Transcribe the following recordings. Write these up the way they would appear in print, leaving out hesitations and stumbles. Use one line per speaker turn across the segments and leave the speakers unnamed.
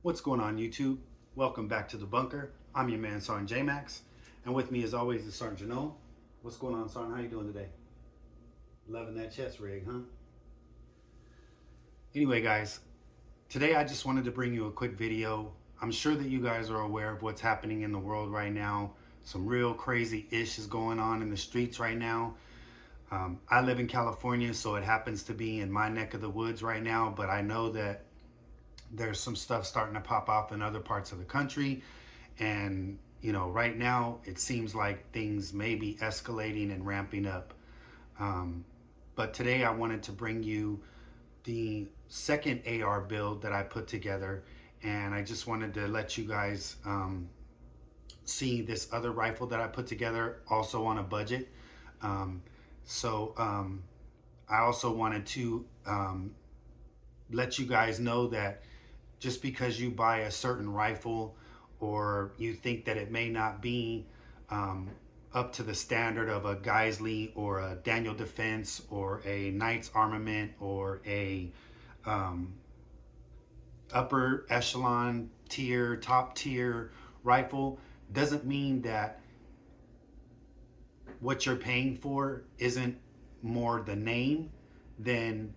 What's going on, YouTube? Welcome back to the bunker. I'm your man, Sergeant Jaymaxx, and with me, as always, is Sergeant Jernome. What's going on, Sergeant? How you doing today? Loving that chest rig, huh? Anyway, guys, today I just wanted to bring you a quick video. I'm sure that you guys are aware of what's happening in the world right now. Some real crazy ish is going on in the streets right now. I live in California, so it happens to be in my neck of the woods right now, but I know that there's some stuff starting to pop off in other parts of the country. And, right now it seems like things may be escalating and ramping up. But today I wanted to bring you the second AR build that I put together. And I just wanted to let you guys see this other rifle that I put together, also on a budget. I also wanted to let you guys know that just because you buy a certain rifle or you think that it may not be up to the standard of a Geisley or a Daniel Defense or a Knight's Armament or a upper echelon tier, top tier rifle, doesn't mean that what you're paying for isn't more the name than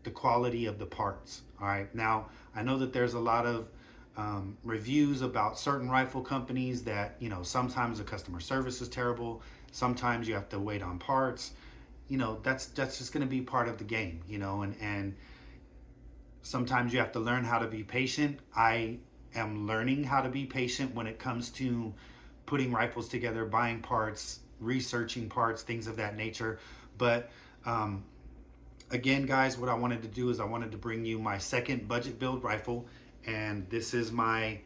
the quality of the parts. All right, now I know that there's a lot of reviews about certain rifle companies that sometimes the customer service is terrible, sometimes you have to wait on parts. That's just going to be part of the game, and sometimes you have to learn how to be patient. I am learning how to be patient when it comes to putting rifles together, buying parts, researching parts, things of that nature. But again, guys, what I wanted to do is I wanted to bring you my second budget build rifle, and this is my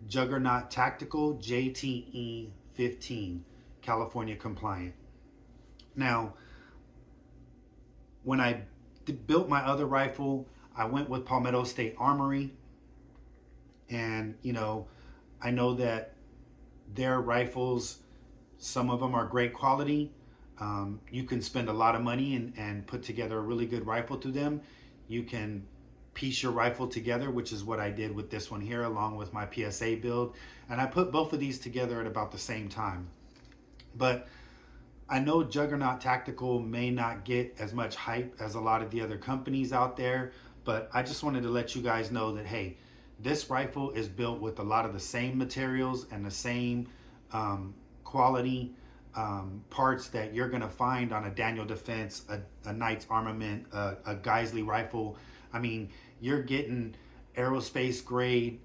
Juggernaut Tactical JTE-15, California compliant. Now, when I built my other rifle, I went with Palmetto State Armory, and I know that their rifles, some of them are great quality. You can spend a lot of money and put together a really good rifle through them. You can piece your rifle together, which is what I did with this one here, along with my PSA build. And I put both of these together at about the same time. But I know Juggernaut Tactical may not get as much hype as a lot of the other companies out there, but I just wanted to let you guys know that, hey, this rifle is built with a lot of the same materials and the same quality parts that you're going to find on a Daniel Defense, a Knight's Armament, a Geisley rifle. I mean, you're getting aerospace grade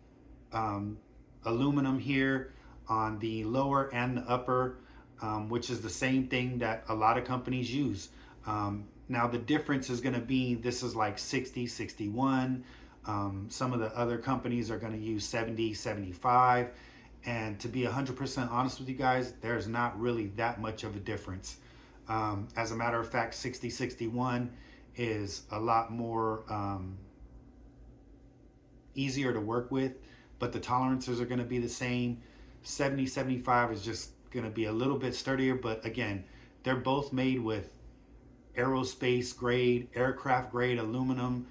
aluminum here on the lower and the upper, which is the same thing that a lot of companies use. Now the difference is going to be, this is like 60, 61. Some of the other companies are going to use 70, 75. And to be 100% honest with you guys, there's not really that much of a difference. As a matter of fact, 6061 is a lot more easier to work with, but the tolerances are going to be the same. 7075 is just going to be a little bit sturdier, but again, they're both made with aerospace grade, aircraft grade aluminum,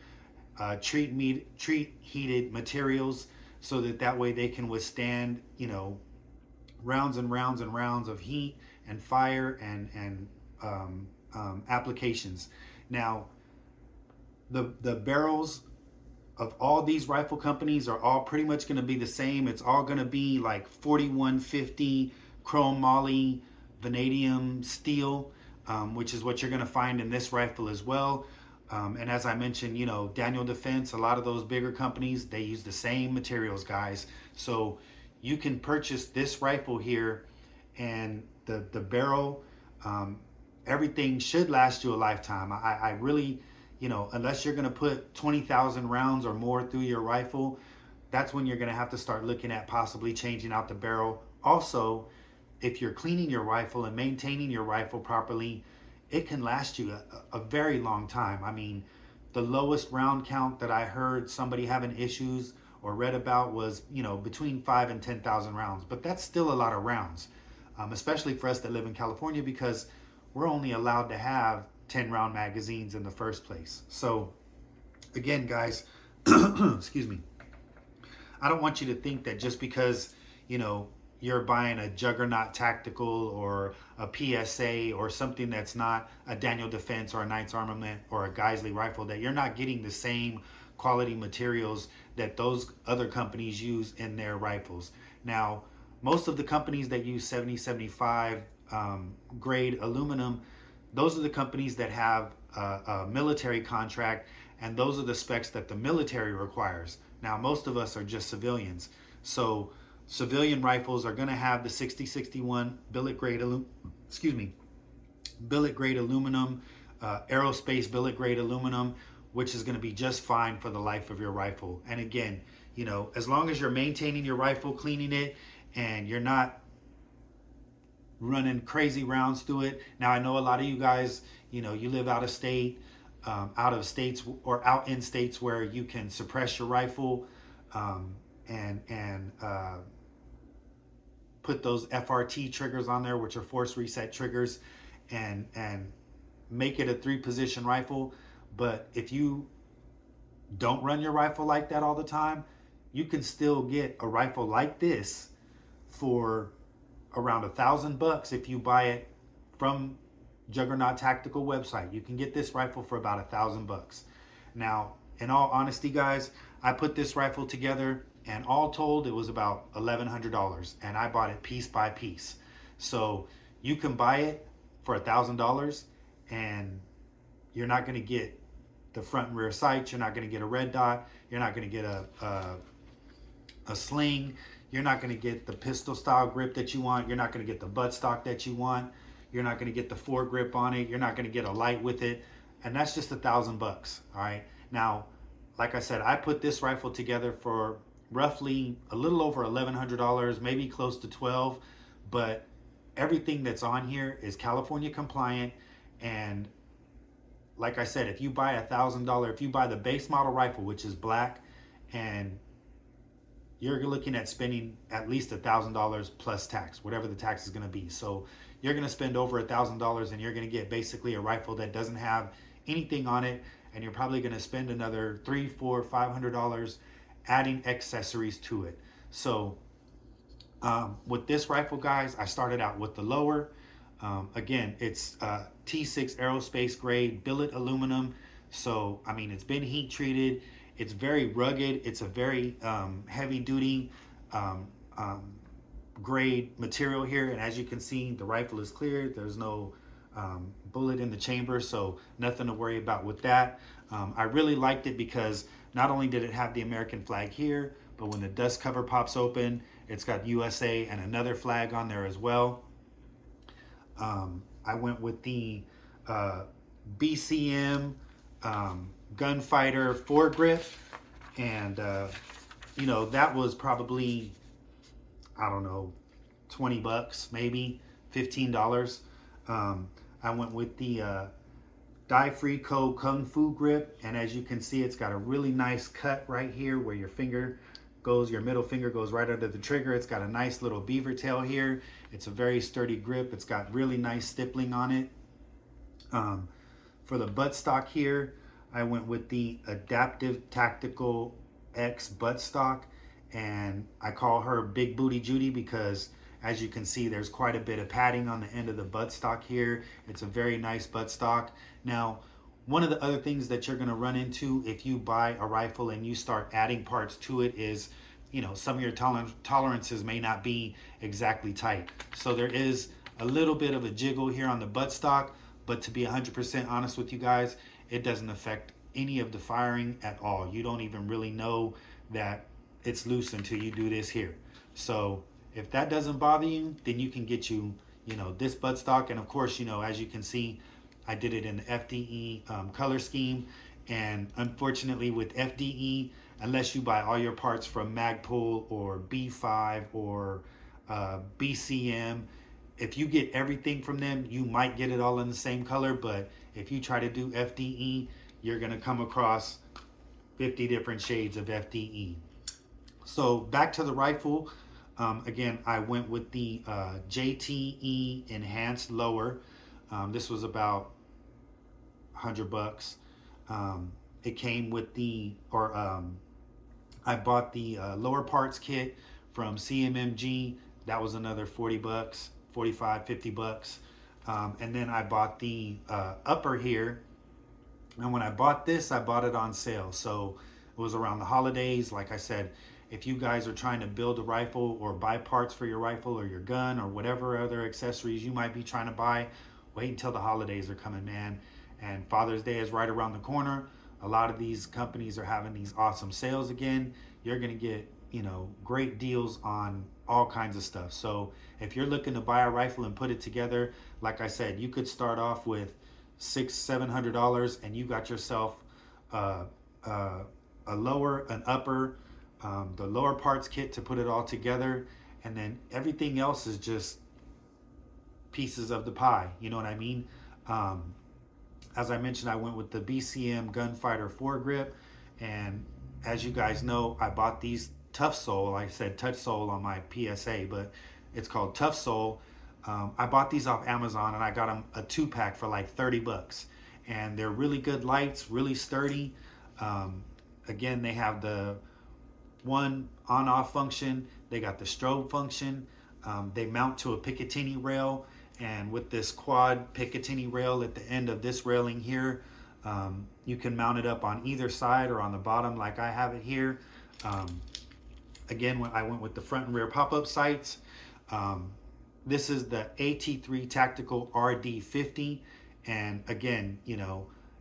treat heated materials, so that way they can withstand rounds and rounds and rounds of heat and fire and applications. Now the barrels of all these rifle companies are all pretty much going to be the same. It's all going to be like 4150 chrome moly vanadium steel, which is what you're going to find in this rifle as well. And as I mentioned, Daniel Defense, a lot of those bigger companies, they use the same materials, guys. So you can purchase this rifle here, and the barrel, everything should last you a lifetime. I really, unless you're going to put 20,000 rounds or more through your rifle, that's when you're going to have to start looking at possibly changing out the barrel. Also, if you're cleaning your rifle and maintaining your rifle properly, it can last you a very long time. I mean, the lowest round count that I heard somebody having issues or read about was, between 5,000 and 10,000 rounds. But that's still a lot of rounds, especially for us that live in California, because we're only allowed to have 10 round magazines in the first place. So again, guys, excuse me, I don't want you to think that just because, you know, you're buying a Juggernaut Tactical or a PSA or something that's not a Daniel Defense or a Knight's Armament or a Geisley rifle, that you're not getting the same quality materials that those other companies use in their rifles. Now, most of the companies that use 7075 grade aluminum, those are the companies that have a military contract, and those are the specs that the military requires. Now, most of us are just civilians. So civilian rifles are going to have the 6061 billet grade billet grade aluminum, aerospace billet grade aluminum, which is going to be just fine for the life of your rifle. And again, you know, as long as you're maintaining your rifle, cleaning it, and you're not running crazy rounds through it. Now, I know a lot of you guys, you know, you live out of state, out of states or out in states where you can suppress your rifle, and put those FRT triggers on there, which are force reset triggers, and make it a 3-position rifle. But if you don't run your rifle like that all the time, you can still get a rifle like this for around $1,000 if you buy it from Juggernaut Tactical website. You can get this rifle for about $1,000. Now, in all honesty, guys, I put this rifle together, and all told, it was about $1,100, and I bought it piece by piece. So you can buy it for $1,000, and you're not going to get the front and rear sights. You're not going to get a red dot. You're not going to get a sling. You're not going to get the pistol style grip that you want. You're not going to get the buttstock that you want. You're not going to get the foregrip on it. You're not going to get a light with it. And that's just $1,000. All right. Now, like I said, I put this rifle together for roughly a little over $1,100, maybe close to $1,200. But everything that's on here is California compliant. And like I said, if you buy $1,000, if you buy the base model rifle, which is black, and you're looking at spending at least $1,000 plus tax, whatever the tax is going to be. So you're going to spend over $1,000, and you're going to get basically a rifle that doesn't have anything on it, and you're probably going to spend another $300, $400, $500 adding accessories to it. So with this rifle, guys, I started out with the lower. Again, it's T6 aerospace grade billet aluminum. So, I mean, it's been heat treated. It's very rugged. It's a very heavy duty grade material here. And as you can see, the rifle is clear. There's no bullet in the chamber, so nothing to worry about with that. I really liked it because not only did it have the American flag here, but when the dust cover pops open, it's got USA and another flag on there as well. I went with the BCM Gunfighter foregrip, and you know, that was probably, I don't know, $20, maybe $15. I went with the Die Free Co Kung Fu grip, and as you can see, it's got a really nice cut right here where your finger goes, your middle finger goes right under the trigger. It's got a nice little beaver tail here. It's a very sturdy grip. It's got really nice stippling on it. For the buttstock here, I went with the Adaptive Tactical X buttstock, and I call her Big Booty Judy because, as you can see, there's quite a bit of padding on the end of the buttstock here. It's a very nice buttstock. Now, one of the other things that you're going to run into if you buy a rifle and you start adding parts to it is, you know, some of your tolerances may not be exactly tight. So there is a little bit of a jiggle here on the buttstock, but to be 100% honest with you guys, it doesn't affect any of the firing at all. You don't even really know that it's loose until you do this here. So if that doesn't bother you, then you can get you know, this buttstock. And of course, you know, as you can see, I did it in the FDE color scheme. And unfortunately with FDE, unless you buy all your parts from Magpul or B5 or BCM, if you get everything from them, you might get it all in the same color. But if you try to do FDE, you're going to come across 50 different shades of FDE. So back to the rifle. Again, I went with the JTE Enhanced Lower. This was about $100. It came with the, I bought the lower parts kit from CMMG. That was another 40 bucks, 45, 50 bucks. And then I bought the upper here. And when I bought this, I bought it on sale. So it was around the holidays. Like I said, if you guys are trying to build a rifle or buy parts for your rifle or your gun or whatever other accessories you might be trying to buy, wait until the holidays are coming, man. And Father's Day is right around the corner. A lot of these companies are having these awesome sales again. You're going to get, great deals on all kinds of stuff. So if you're looking to buy a rifle and put it together, like I said, you could start off with $600-700 and you got yourself a lower, an upper, the lower parts kit to put it all together, and then everything else is just pieces of the pie. You know what I mean? As I mentioned, I went with the BCM Gunfighter foregrip, and as you guys know, I bought these Tough Sole. I said Touch Sole on my PSA, but it's called Tough Sole. I bought these off Amazon, and I got them a 2-pack for like 30 bucks, and they're really good lights, really sturdy. Again, they have the one on-off function. They got the strobe function. They mount to a Picatinny rail, and with this quad Picatinny rail at the end of this railing here, you can mount it up on either side or on the bottom like I have it here. Again, when I went with the front and rear pop-up sights. This is the AT3 Tactical RD50, and again,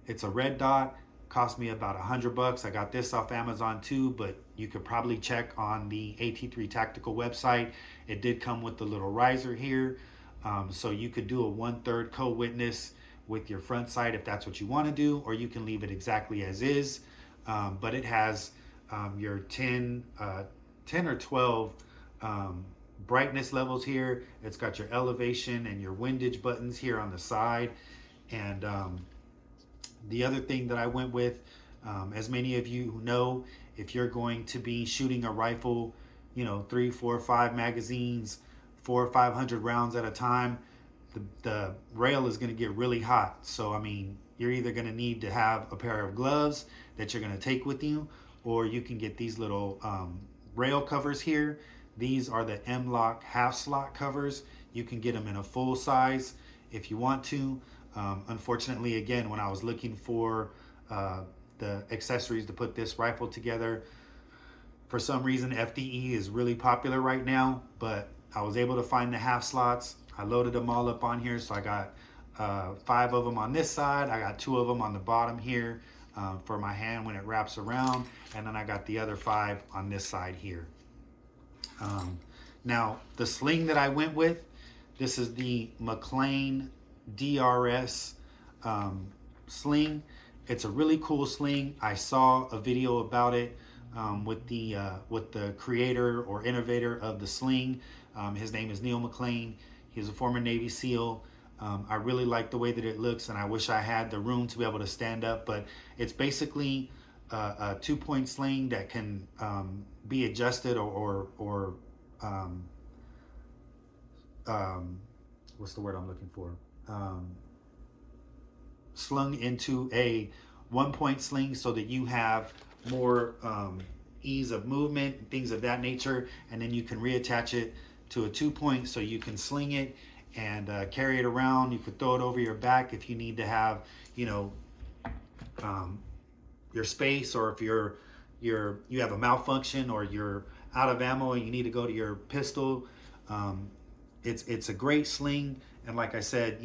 it's a red dot. Cost me about $100. I got this off Amazon too, but you could probably check on the AT3 Tactical website. It did come with the little riser here, so you could do a 1/3 co-witness with your front sight if that's what you want to do, or you can leave it exactly as is. But it has your 10 or 12 brightness levels here. It's got your elevation and your windage buttons here on the side. And the other thing that I went with, as many of you know, if you're going to be shooting a rifle, 3, 4, 5 magazines, 400 or 500 rounds at a time, the rail is going to get really hot. So, I mean, you're either going to need to have a pair of gloves that you're going to take with you, or you can get these little rail covers here. These are the M-LOK half slot covers. You can get them in a full size if you want to. Unfortunately, again, when I was looking for the accessories to put this rifle together, for some reason FDE is really popular right now, but I was able to find the half slots. I loaded them all up on here, so I got 5 of them on this side. I got 2 of them on the bottom here for my hand when it wraps around, and then I got the other 5 on this side here. Now, the sling that I went with, this is the McLean DRS sling. It's a really cool sling. I saw a video about it with the creator or innovator of the sling. His name is Neil McLean. He's a former Navy SEAL. I really like the way that it looks, and I wish I had the room to be able to stand up, but it's basically a 2-point sling that can be adjusted or what's the word I'm looking for? Slung into a 1-point sling so that you have more ease of movement, things of that nature, and then you can reattach it to a 2-point so you can sling it and carry it around. You could throw it over your back if you need to have, your space, or if you have a malfunction or you're out of ammo and you need to go to your pistol. It's a great sling, and like I said,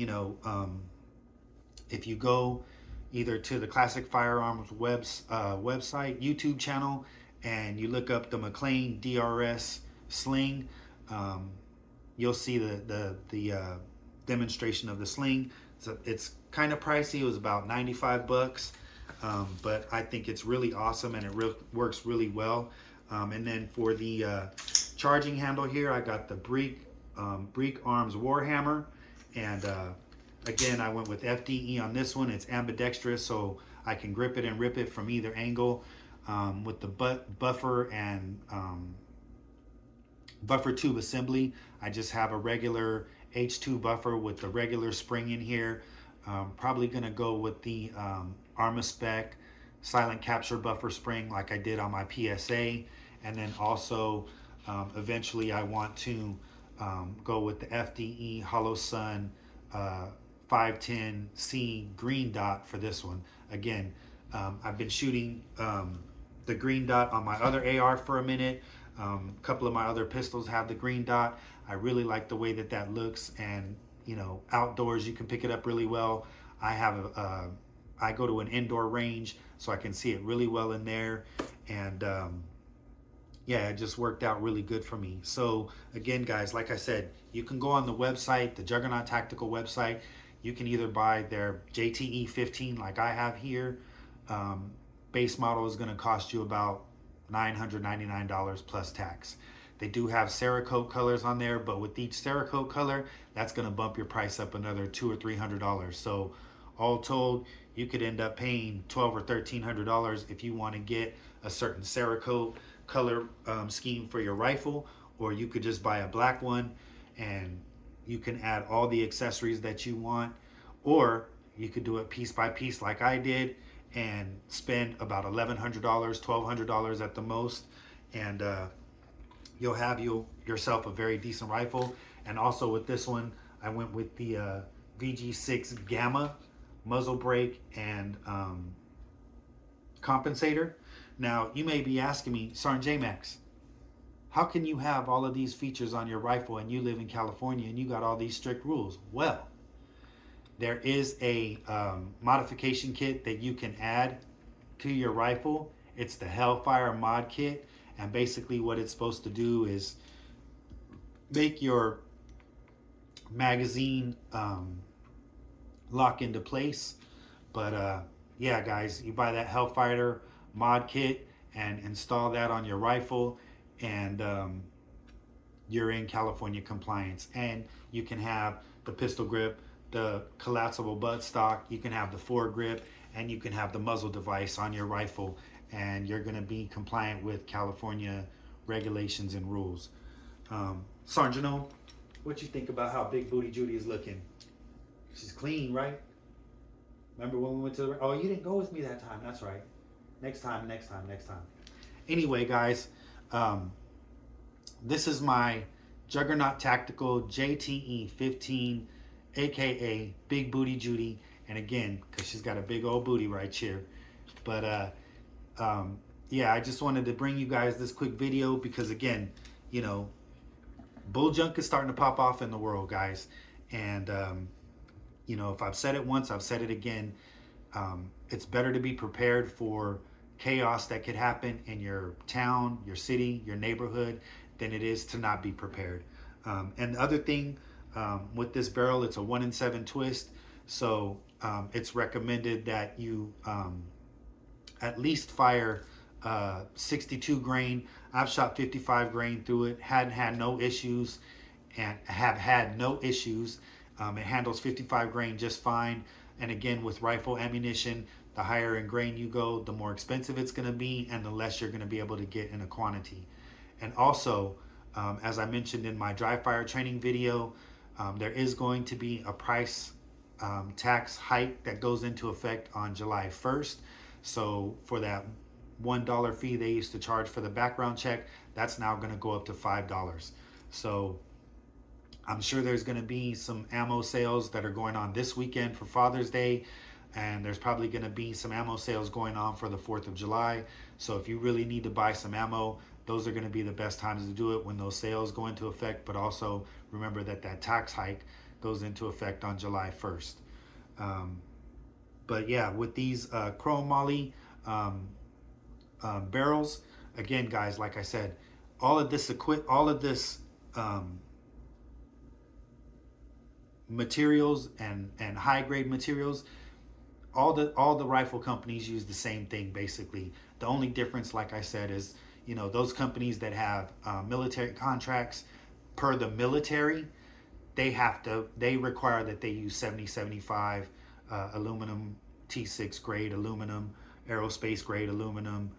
if you go either to the Classic Firearms website, YouTube channel, and you look up the McLean DRS sling, you'll see the demonstration of the sling. So it's kind of pricey. It was about 95 bucks, but I think it's really awesome, and it works really well. And then for the charging handle here, I got the Break Arms Warhammer, and again, I went with FDE on this one. It's ambidextrous, so I can grip it and rip it from either angle. With the buffer and buffer tube assembly, I just have a regular H2 buffer with the regular spring in here. Probably gonna go with the Armaspec silent capture buffer spring like I did on my PSA. And then also eventually I want to go with the FDE Hollow Sun 510C green dot for this one. Again, I've been shooting the green dot on my other AR for a minute. A couple of my other pistols have the green dot. I really like the way that that looks, and you know, outdoors you can pick it up really well. I go to an indoor range, so I can see it really well in there, and yeah, it just worked out really good for me. So again, guys, like I said, you can go on the website, the Juggernaut Tactical website. You can either buy their JTE-15 like I have here. Base model is going to cost you about $999 plus tax. They do have Cerakote colors on there, but with each Cerakote color, that's going to bump your price up another $200 or $300. So all told, you could end up paying $1,200 or $1,300 if you want to get a certain Cerakote color scheme for your rifle, or you could just buy a black one and you can add all the accessories that you want, or you could do it piece by piece like I did and spend about $1,100, $1,200 at the most, and you'll have yourself a very decent rifle. And also with this one, I went with the VG6 Gamma muzzle brake and compensator. Now, you may be asking me, Sergeant Jaymaxx, how can you have all of these features on your rifle and you live in California and you got all these strict rules? Well, there is a modification kit that you can add to your rifle. It's the Hellfire mod kit, and basically what it's supposed to do is make your magazine lock into place. But yeah, guys, you buy that Hellfire mod kit and install that on your rifle, and you're in California compliance. And you can have the pistol grip, the collapsible buttstock, you can have the foregrip, and you can have the muzzle device on your rifle, and you're going to be compliant with California regulations and rules. Sergeant Jernome, what you think about how Big Booty Judy is looking? She's clean, right? Remember when we went to the... Oh, you didn't go with me that time. That's right. Next time. Anyway, guys, this is my Juggernaut Tactical JTE-15, aka Big Booty Judy. And again, because she's got a big old booty right here. But yeah, I just wanted to bring you guys this quick video because, again, you know, bull junk is starting to pop off in the world, guys. And you know, if I've said it once, I've said it again. It's better to be prepared for chaos that could happen in your town, your city, your neighborhood, than it is to not be prepared. And the other thing, with this barrel, it's a 1 in 7 twist. So it's recommended that you at least fire 62 grain. I've shot 55 grain through it, hadn't had no issues, and have had no issues. It handles 55 grain just fine. And again, with rifle ammunition, the higher in grain you go, the more expensive it's going to be, and the less you're going to be able to get in a quantity. And also, as I mentioned in my dry fire training video, there is going to be a price tax hike that goes into effect on July 1st. So for that $1 fee they used to charge for the background check, that's now going to go up to $5. So I'm sure there's going to be some ammo sales that are going on this weekend for Father's Day, and there's probably going to be some ammo sales going on for the 4th of July. So if you really need to buy some ammo, those are going to be the best times to do it, when those sales go into effect. But also remember that that tax hike goes into effect on July 1st. But yeah, with these chrome moly barrels, again, guys, like I said, all of this materials and high grade materials, all the rifle companies use the same thing basically. The only difference, like I said, is, you know, those companies that have military contracts per the military, they require that they use 70-75 aluminum, T6 grade aluminum, aerospace grade aluminum.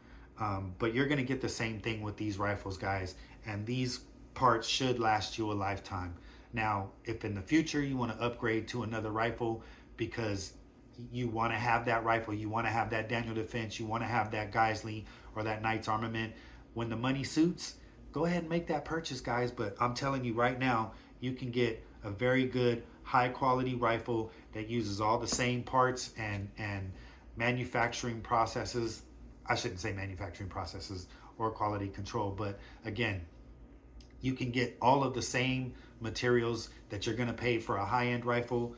But you're going to get the same thing with these rifles, guys, and these parts should last you a lifetime. Now, if in the future you want to upgrade to another rifle because you want to have that rifle, you want to have that Daniel Defense, you want to have that Geisley or that Knight's Armament. When the money suits, go ahead and make that purchase, guys. But I'm telling you right now, you can get a very good, high quality rifle that uses all the same parts and manufacturing processes. I shouldn't say manufacturing processes or quality control, but again, you can get all of the same materials that you're going to pay for a high-end rifle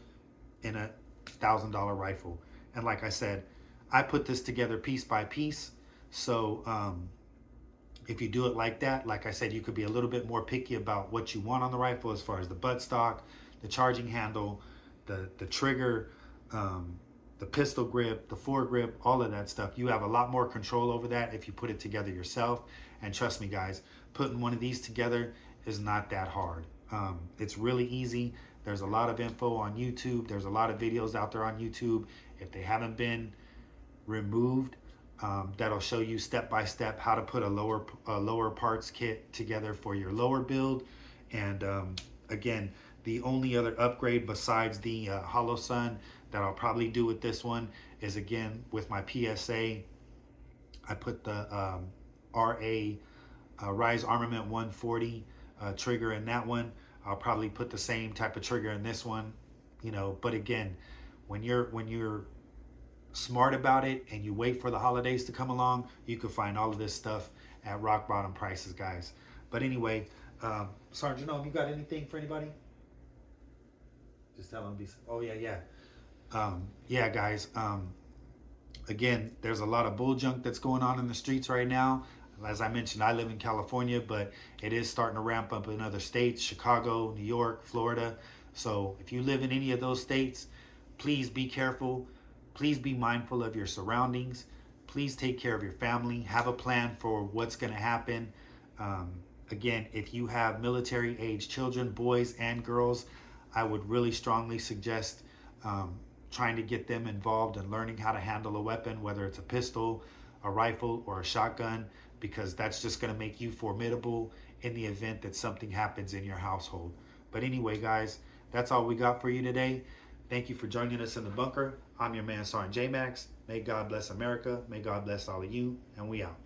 in a $1,000 rifle. And like I said, I put this together piece by piece. So if you do it like that, like I said, you could be a little bit more picky about what you want on the rifle as far as the buttstock, the charging handle, the trigger, the pistol grip, the foregrip, all of that stuff. You have a lot more control over that if you put it together yourself. And trust me, guys, putting one of these together is not that hard. It's really easy. There's a lot of info on YouTube. There's a lot of videos out there on YouTube. If they haven't been removed, that'll show you step by step how to put a lower parts kit together for your lower build. And again, the only other upgrade besides the Hollow Sun that I'll probably do with this one is, again, with my PSA, I put the Rise Armament 140 trigger in that one. I'll probably put the same type of trigger in this one, you know. But again, when you're smart about it and you wait for the holidays to come along, you can find all of this stuff at rock bottom prices, guys. But anyway, Sergeant Jernome, you got anything for anybody? Just tell them. Oh yeah. Yeah, guys. Again, there's a lot of bull junk that's going on in the streets right now. As I mentioned, I live in California, but it is starting to ramp up in other states, Chicago, New York, Florida. So if you live in any of those states, please be careful. Please be mindful of your surroundings. Please take care of your family. Have a plan for what's going to happen. Again, if you have military age children, boys and girls, I would really strongly suggest trying to get them involved in learning how to handle a weapon, whether it's a pistol, a rifle, or a shotgun, because that's just going to make you formidable in the event that something happens in your household. But anyway, guys, that's all we got for you today. Thank you for joining us in the bunker. I'm your man, Sergeant Jaymaxx. May God bless America. May God bless all of you, and we out.